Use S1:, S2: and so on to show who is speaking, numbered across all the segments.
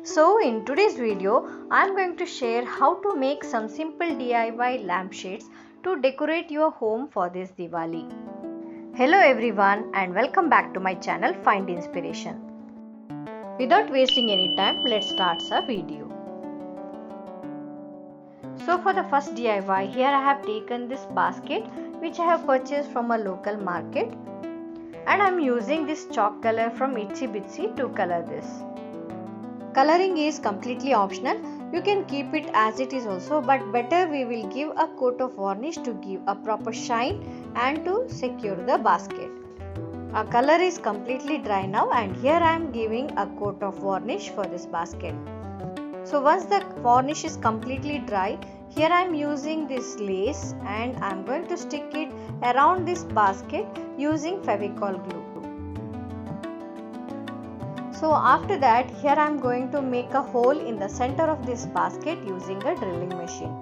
S1: So in today's video, I am going to share how to make some simple DIY lampshades to decorate your home for this Diwali. Hello everyone and welcome back to my channel Find Inspiration. Without wasting any time, let's start the video. So for the first DIY, here I have taken this basket which I have purchased from a local market, and I am using this chalk color from Itsy Bitsy to color this. Coloring is completely optional. You can keep it as it is also, but better we will give a coat of varnish to give a proper shine and to secure the basket. Our color is completely dry now, and here I am giving a coat of varnish for this basket. So once the varnish is completely dry, here I am using this lace and I am going to stick it around this basket using Fevicol glue. So after that, here I am going to make a hole in the center of this basket using a drilling machine.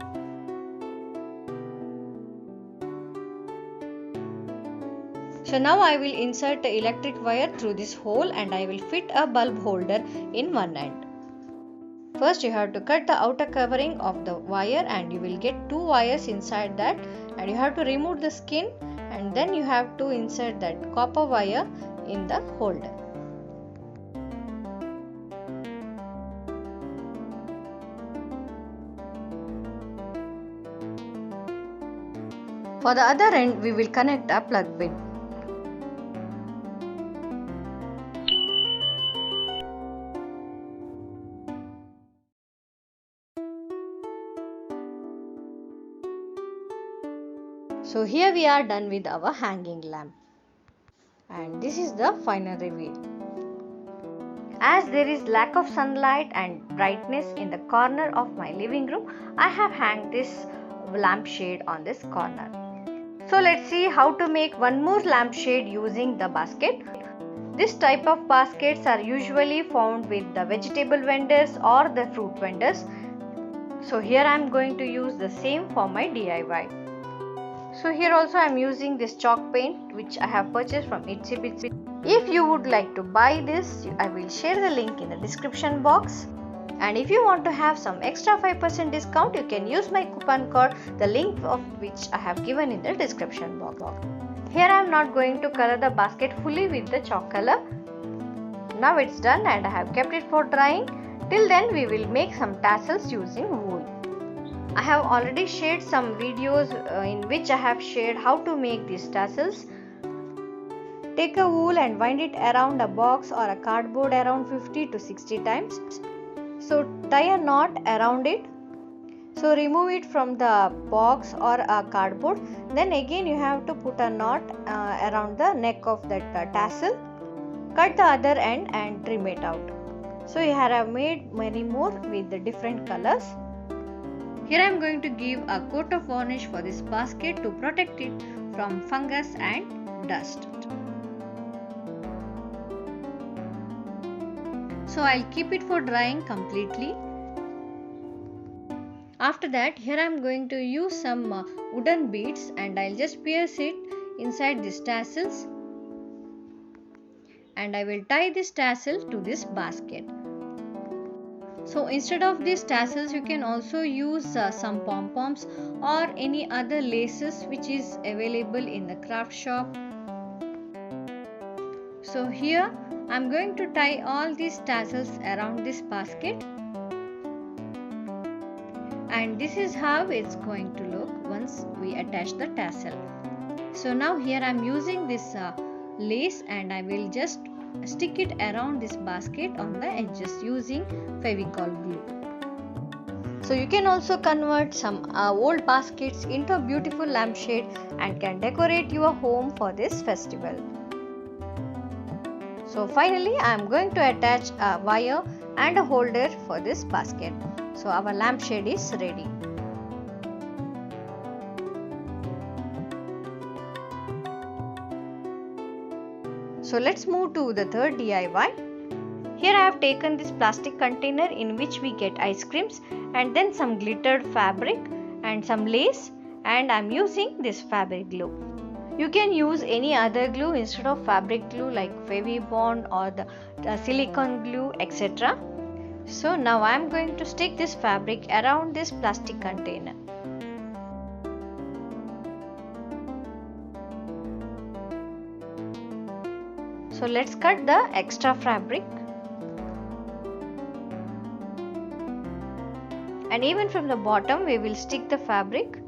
S1: So now I will insert the electric wire through this hole and I will fit a bulb holder in one end. First you have to cut the outer covering of the wire and you will get two wires inside that, and you have to remove the skin and then you have to insert that copper wire in the holder. For the other end, we will connect a plug pin. So here we are done with our hanging lamp. And this is the final reveal. As there is lack of sunlight and brightness in the corner of my living room, I have hanged this lampshade on this corner. So let's see how to make one more lampshade using the basket. This type of baskets are usually found with the vegetable vendors or the fruit vendors. So here I am going to use the same for my DIY. So here also I am using this chalk paint which I have purchased from Itsy Bitsy. If you would like to buy this, I will share the link in the description box. And if you want to have some extra 5% discount, you can use my coupon code, the link of which I have given in the description box. Here I am not going to color the basket fully with the chalk color. Now it's done and I have kept it for drying. Till then we will make some tassels using wool. I have already shared some videos in which I have shared how to make these tassels. Take a wool and wind it around a box or a cardboard around 50 to 60 times. So tie a knot around it. So remove it from the box or a cardboard. Then again you have to put a knot around the neck of that tassel. Cut the other end and trim it out. So here I have made many more with the different colors. Here I am going to give a coat of varnish for this basket to protect it from fungus and dust. So I'll keep it for drying completely. After that, here I am going to use some wooden beads and I'll just pierce it inside these tassels. And I will tie this tassel to this basket. So instead of these tassels, you can also use some pom-poms or any other laces which is available in the craft shop. So here I am going to tie all these tassels around this basket, and this is how it's going to look once we attach the tassel. So now here I am using this lace and I will just stick it around this basket on the edges using Fevicol glue. So you can also convert some old baskets into a beautiful lampshade and can decorate your home for this festival. So finally I am going to attach a wire and a holder for this basket. So our lampshade is ready. So let's move to the third DIY. Here I have taken this plastic container in which we get ice creams and then some glittered fabric and some lace, and I am using this fabric glue. You can use any other glue instead of fabric glue like Fevibond or the silicone glue, etc. So now I am going to stick this fabric around this plastic container. So let's cut the extra fabric. And even from the bottom we will stick the fabric.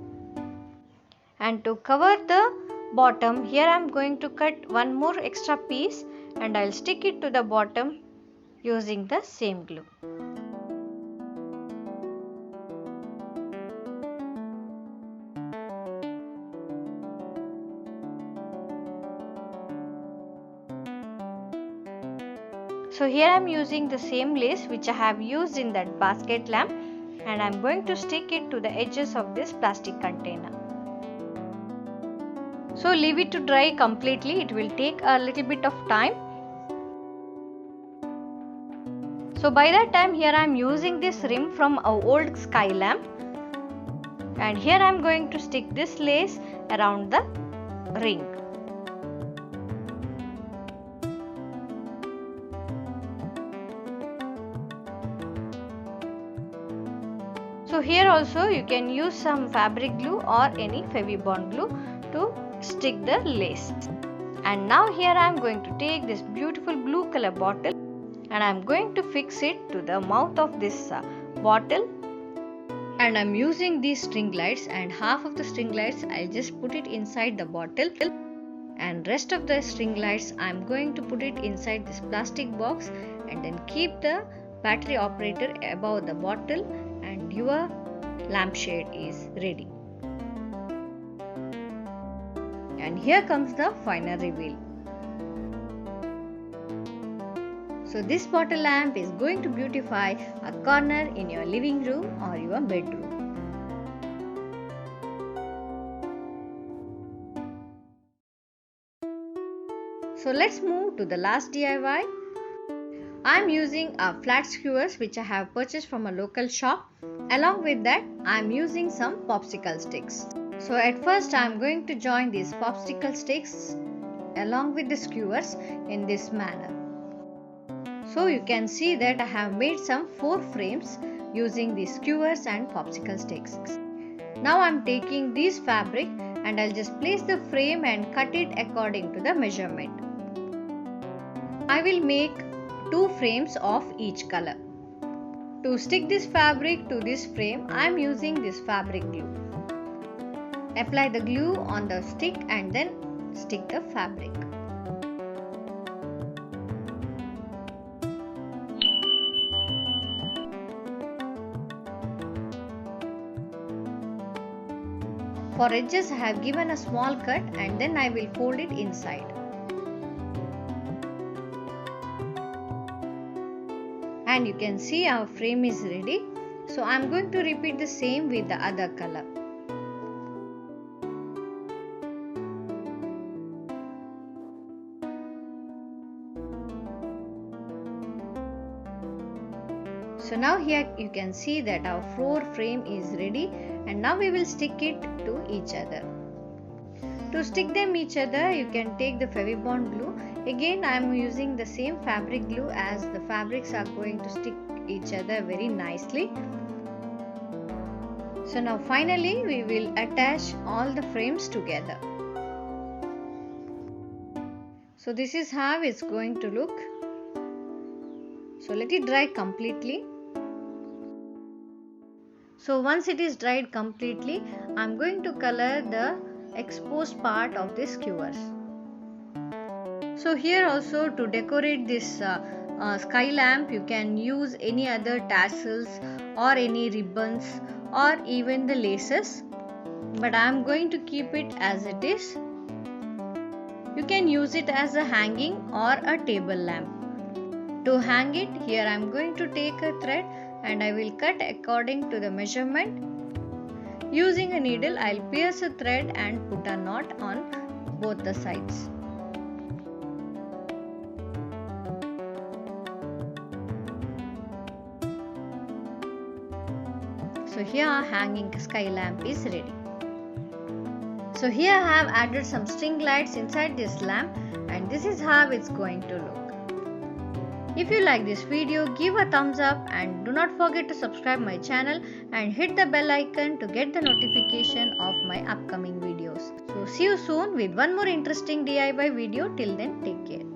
S1: And to cover the bottom, here I am going to cut one more extra piece and I will stick it to the bottom using the same glue. So here I am using the same lace which I have used in that basket lamp, and I am going to stick it to the edges of this plastic container. So leave it to dry completely, it will take a little bit of time. So by that time here I am using this rim from our old sky lamp, and here I am going to stick this lace around the ring. So here also you can use some fabric glue or any Fevibond glue to stick the lace. And now here I am going to take this beautiful blue color bottle and I am going to fix it to the mouth of this bottle. And I am using these string lights, and half of the string lights I'll just put it inside the bottle, and rest of the string lights I am going to put it inside this plastic box, and then keep the battery operator above the bottle, and your lampshade is ready. And here comes the final reveal. So this bottle lamp is going to beautify a corner in your living room or your bedroom. So let's move to the last DIY. I am using a flat skewers which I have purchased from a local shop. Along with that I am using some popsicle sticks. So at first I am going to join these popsicle sticks along with the skewers in this manner. So you can see that I have made some 4 frames using these skewers and popsicle sticks. Now I am taking this fabric and I'll just place the frame and cut it according to the measurement. I will make 2 frames of each color. To stick this fabric to this frame, I am using this fabric glue. Apply the glue on the stick and then stick the fabric. For edges I have given a small cut and then I will fold it inside. And you can see our frame is ready. So I am going to repeat the same with the other color. So now here you can see that our 4 frame is ready, and now we will stick it to each other. To stick them each other you can take the Fevibond glue. Again I am using the same fabric glue as the fabrics are going to stick each other very nicely. So now finally we will attach all the frames together. So this is how it's going to look. So let it dry completely. So once it is dried completely, I am going to color the exposed part of the skewers. So here also to decorate this sky lamp you can use any other tassels or any ribbons or even the laces, but I am going to keep it as it is. You can use it as a hanging or a table lamp. To hang it, here I am going to take a thread and I will cut according to the measurement. Using a needle, I will pierce a thread and put a knot on both the sides. So here our hanging sky lamp is ready. So here I have added some string lights inside this lamp, and this is how it's going to look. If you like this video, give a thumbs up and do not forget to subscribe my channel and hit the bell icon to get the notification of my upcoming videos. So see you soon with one more interesting DIY video. Till then, take care.